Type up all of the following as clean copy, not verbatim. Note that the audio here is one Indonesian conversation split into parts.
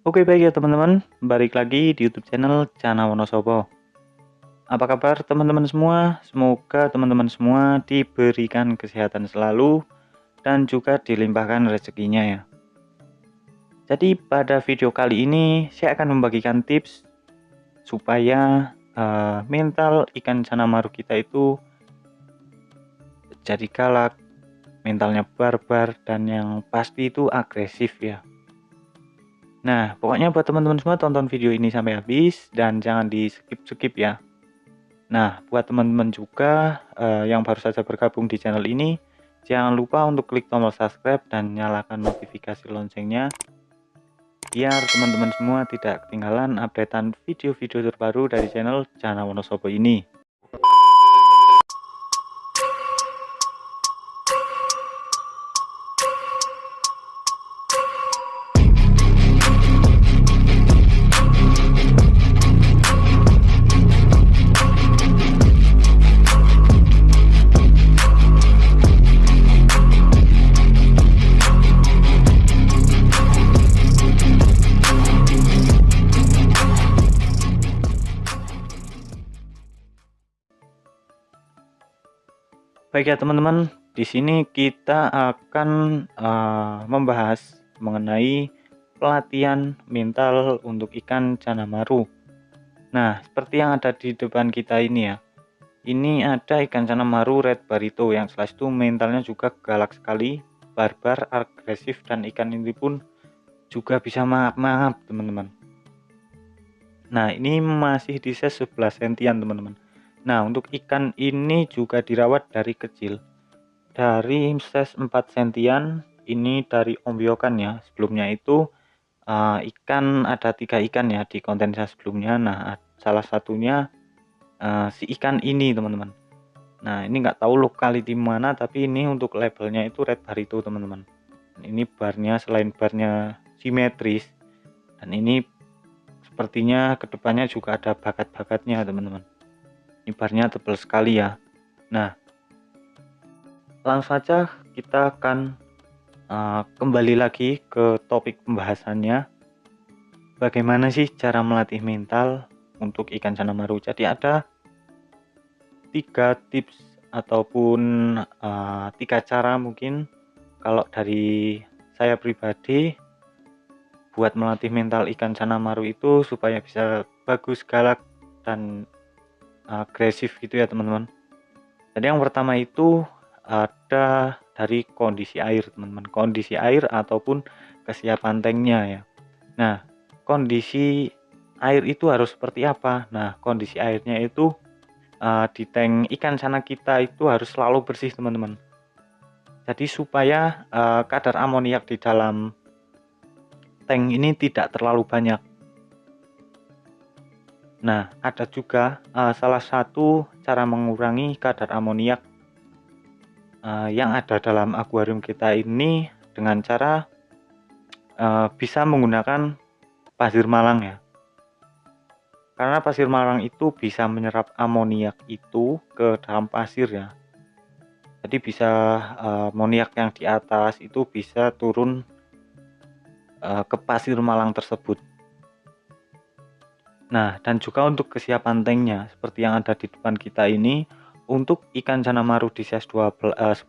Oke baik ya teman-teman, balik lagi di YouTube channel Cana Wonosobo. Apa kabar teman-teman semua? Semoga teman-teman semua diberikan kesehatan selalu dan juga dilimpahkan rezekinya ya. Jadi pada video kali ini saya akan membagikan tips supaya mental ikan cana maru kita itu jadi galak, mentalnya barbar dan yang pasti itu agresif ya. Nah, pokoknya buat teman-teman semua tonton video ini sampai habis dan jangan di skip-skip ya. Nah, buat teman-teman juga yang baru saja bergabung di channel ini, jangan lupa untuk klik tombol subscribe dan nyalakan notifikasi loncengnya biar teman-teman semua tidak ketinggalan updatean video-video terbaru dari channel Cana Wonosobo ini. Baik ya teman-teman, di sini kita akan membahas mengenai pelatihan mental untuk ikan cana maru. Nah, seperti yang ada di depan kita ini ya. Ini ada ikan cana maru red barito yang jelas itu mentalnya juga galak sekali, barbar, agresif, dan ikan ini pun juga bisa mangap-mangap teman-teman. Nah, ini masih di size 11 sentian teman-teman. Nah, untuk ikan ini juga dirawat dari kecil. Dari size 4 sentian, ini dari Om Biokan ya. Sebelumnya itu ikan ada 3 ikan ya di konten saya sebelumnya. Nah, salah satunya si ikan ini teman-teman. Nah, ini nggak tahu locality mana, tapi ini untuk labelnya itu red barito teman-teman. Ini barnya selain barnya simetris, dan ini sepertinya kedepannya juga ada bakat-bakatnya teman-teman. Ini barnya tebal sekali ya. Nah, langsung saja kita akan kembali lagi ke topik pembahasannya. Bagaimana sih cara melatih mental untuk ikan cana maru? Jadi ada 3 tips ataupun 3 cara mungkin kalau dari saya pribadi buat melatih mental ikan cana maru itu supaya bisa bagus, galak, dan agresif gitu ya teman-teman. Jadi yang pertama itu ada dari kondisi air teman-teman, kondisi air ataupun kesiapan tanknya ya. Nah, kondisi air itu harus seperti apa? Nah, kondisi airnya itu di tank ikan cana kita itu harus selalu bersih teman-teman. Jadi supaya kadar amoniak di dalam tank ini tidak terlalu banyak. Nah, ada juga salah satu cara mengurangi kadar amoniak yang ada dalam akuarium kita ini dengan cara bisa menggunakan pasir malang ya. Karena pasir malang itu bisa menyerap amoniak itu ke dalam pasir ya. Jadi bisa amoniak yang di atas itu bisa turun ke pasir malang tersebut. Nah, dan juga untuk kesiapan tanknya seperti yang ada di depan kita ini, untuk ikan cana maru di size 11-12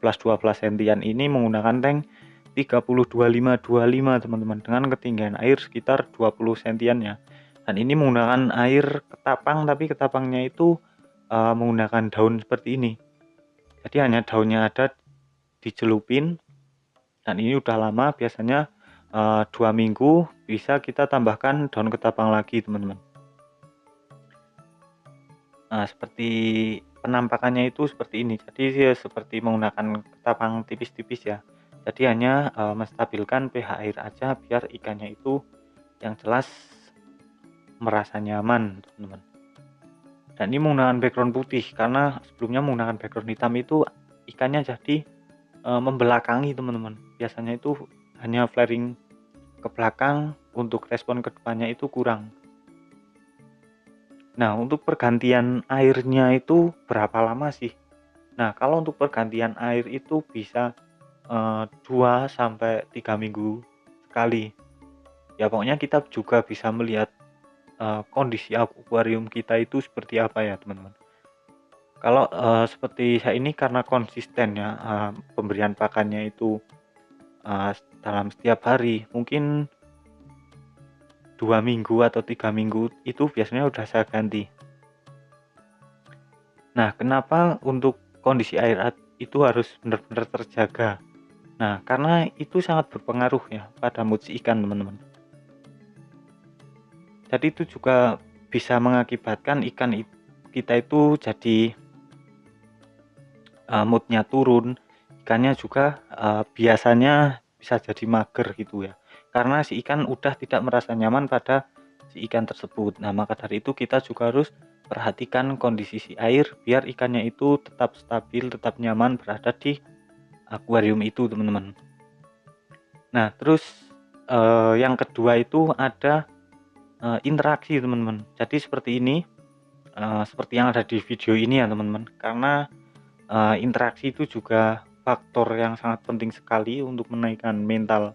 sentian ini menggunakan tank 30-25-25 teman-teman, dengan ketinggian air sekitar 20 sentian ya. Dan ini menggunakan air ketapang, tapi ketapangnya itu menggunakan daun seperti ini. Jadi hanya daunnya ada dicelupin, dan ini udah lama, biasanya 2 minggu bisa kita tambahkan daun ketapang lagi teman-teman. Nah, seperti penampakannya itu seperti ini. Jadi seperti menggunakan ketapang tipis-tipis ya. Jadi hanya menstabilkan pH air aja biar ikannya itu yang jelas merasa nyaman teman-teman. Dan ini menggunakan background putih karena sebelumnya menggunakan background hitam itu ikannya jadi membelakangi teman-teman. Biasanya itu hanya flaring ke belakang, untuk respon ke depannya itu kurang. Nah, untuk pergantian airnya itu berapa lama sih? Nah, kalau untuk pergantian air itu bisa 2 sampai 3 minggu sekali. Ya pokoknya kita juga bisa melihat kondisi akuarium kita itu seperti apa ya teman-teman. Kalau seperti saya ini karena konsisten ya, pemberian pakannya itu dalam setiap hari, mungkin 2 minggu atau 3 minggu itu biasanya udah saya ganti. Nah, kenapa untuk kondisi air itu harus benar-benar terjaga? Nah, karena itu sangat berpengaruh ya pada mood si ikan teman-teman. Jadi itu juga bisa mengakibatkan ikan kita itu jadi moodnya turun, ikannya juga biasanya bisa jadi mager gitu ya. Karena si ikan udah tidak merasa nyaman pada si ikan tersebut. Nah, maka dari itu kita juga harus perhatikan kondisi si air biar ikannya itu tetap stabil, tetap nyaman berada di akuarium itu, teman-teman. Nah, terus yang kedua itu ada interaksi, teman-teman. Jadi seperti ini, seperti yang ada di video ini ya, teman-teman. Karena interaksi itu juga faktor yang sangat penting sekali untuk menaikkan mental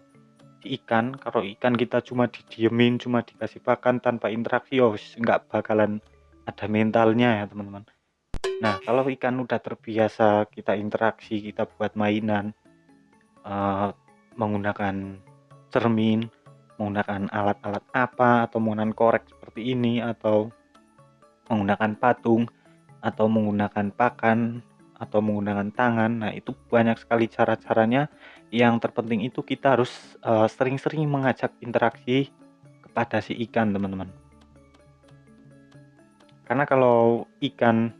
si ikan. Kalau ikan kita cuma didiemin, cuma dikasih pakan tanpa interaksi, nggak bakalan ada mentalnya ya, teman-teman. Nah, kalau ikan udah terbiasa kita interaksi, kita buat mainan, menggunakan cermin, menggunakan alat-alat apa, atau menggunakan korek seperti ini, atau menggunakan patung, atau menggunakan pakan, atau menggunakan tangan. Nah, itu banyak sekali cara-caranya. Yang terpenting itu kita harus sering-sering mengajak interaksi kepada si ikan, teman-teman. Karena kalau ikan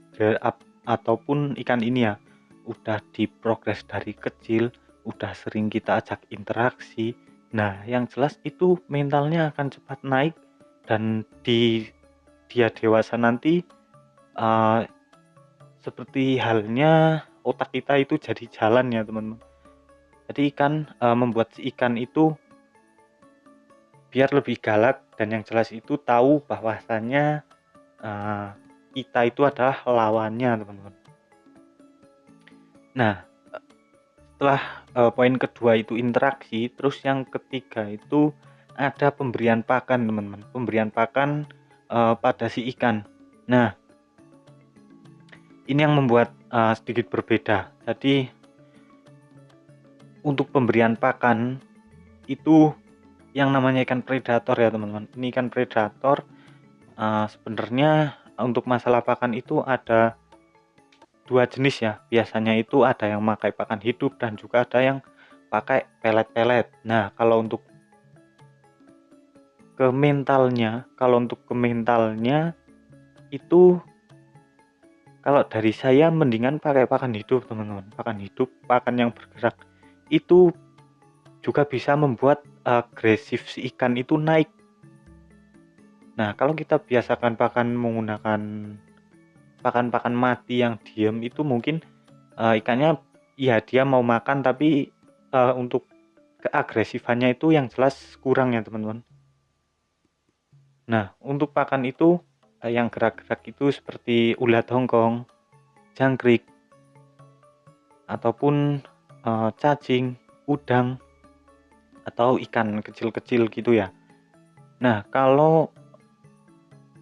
ataupun ikan ini ya udah diprogres dari kecil, udah sering kita ajak interaksi, nah yang jelas itu mentalnya akan cepat naik, dan dia dewasa nanti seperti halnya otak kita itu jadi jalan ya teman-teman. Jadi membuat si ikan itu biar lebih galak, dan yang jelas itu tahu bahwasannya kita itu adalah lawannya, teman-teman. Nah, setelah poin kedua itu interaksi, terus yang ketiga itu ada pemberian pakan, teman-teman. Pemberian pakan pada si ikan. Nah, ini yang membuat sedikit berbeda. Jadi untuk pemberian pakan itu yang namanya ikan predator ya, teman-teman. Ini ikan predator sebenarnya untuk masalah pakan itu ada dua jenis ya. Biasanya itu ada yang pakai pakan hidup dan juga ada yang pakai pelet-pelet. Nah, kalau untuk ke mentalnya itu, kalau dari saya mendingan pakai pakan hidup, teman-teman. Pakan hidup, pakan yang bergerak itu juga bisa membuat agresif si ikan itu naik. Nah, kalau kita biasakan pakan menggunakan pakan-pakan mati yang diem, itu mungkin ikannya ya dia mau makan, tapi untuk keagresifannya itu yang jelas kurang ya, teman-teman. Nah, untuk pakan itu yang gerak-gerak itu seperti ulat hongkong, jangkrik, ataupun cacing, udang, atau ikan kecil-kecil gitu ya. Nah, kalau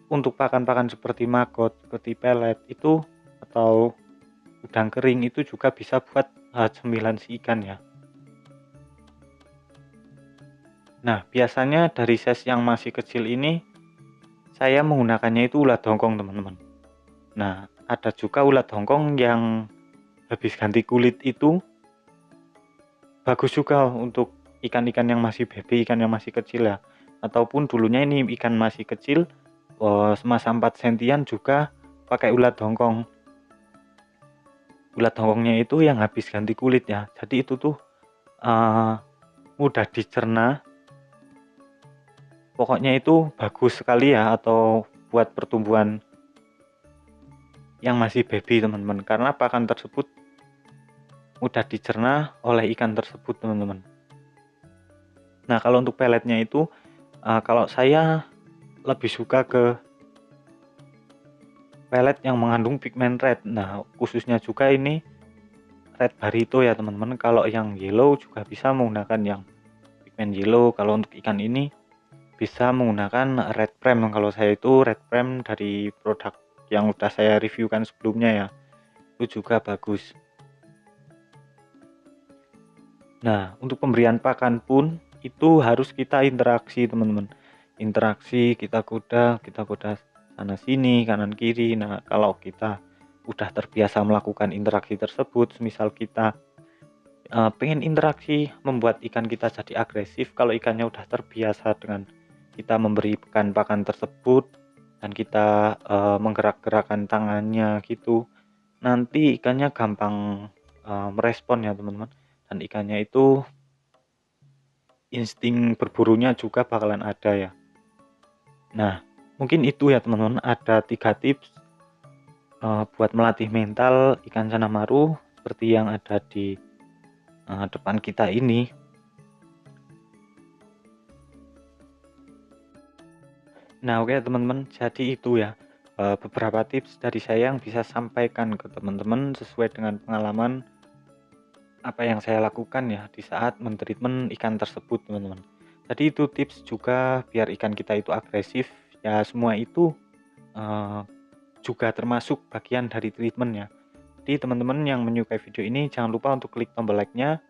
untuk pakan-pakan seperti maggot, seperti pelet itu, atau udang kering itu juga bisa buat cemilan si ikan ya. Nah, biasanya dari size yang masih kecil ini saya menggunakannya itu ulat hongkong, teman-teman. Nah, ada juga ulat hongkong yang habis ganti kulit itu bagus juga untuk ikan-ikan yang masih baby, ikan yang masih kecil ya. Ataupun dulunya ini ikan masih kecil, semasa 4 sentian juga pakai ulat hongkong. Ulat hongkongnya itu yang habis ganti kulit ya. Jadi itu tuh mudah dicerna. Pokoknya itu bagus sekali ya, atau buat pertumbuhan yang masih baby, teman-teman. Karena pakan tersebut mudah dicerna oleh ikan tersebut, teman-teman. Nah, kalau untuk peletnya itu, kalau saya lebih suka ke pelet yang mengandung pigmen red. Nah, khususnya juga ini red barito ya, teman-teman. Kalau yang yellow juga bisa menggunakan yang pigmen yellow. Kalau untuk ikan ini bisa menggunakan red frame. Kalau saya itu red frame dari produk yang udah saya reviewkan sebelumnya ya, itu juga bagus. Nah, untuk pemberian pakan pun itu harus kita interaksi teman-teman. Interaksi, kita kuda sana sini, kanan kiri. Nah, kalau kita udah terbiasa melakukan interaksi tersebut, misal kita pengen interaksi membuat ikan kita jadi agresif, kalau ikannya udah terbiasa dengan kita memberikan pakan tersebut dan kita menggerak-gerakkan tangannya gitu, nanti ikannya gampang merespon ya teman-teman, dan ikannya itu insting berburunya juga bakalan ada ya. Nah, mungkin itu ya teman-teman, ada 3 tips buat melatih mental ikan Canamaru seperti yang ada di depan kita ini. Nah, oke teman-teman, jadi itu ya beberapa tips dari saya yang bisa sampaikan ke teman-teman sesuai dengan pengalaman apa yang saya lakukan ya di saat mentreatment ikan tersebut teman-teman. Jadi itu tips juga biar ikan kita itu agresif ya, semua itu eh, juga termasuk bagian dari treatment ya. Jadi teman-teman yang menyukai video ini jangan lupa untuk klik tombol like-nya,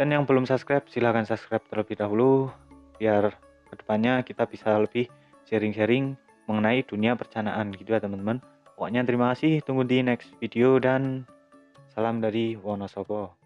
dan yang belum subscribe silahkan subscribe terlebih dahulu biar kedepannya kita bisa lebih sharing-sharing mengenai dunia percanaan gitu ya teman-teman. Pokoknya terima kasih, tunggu di next video dan salam dari Wonosobo.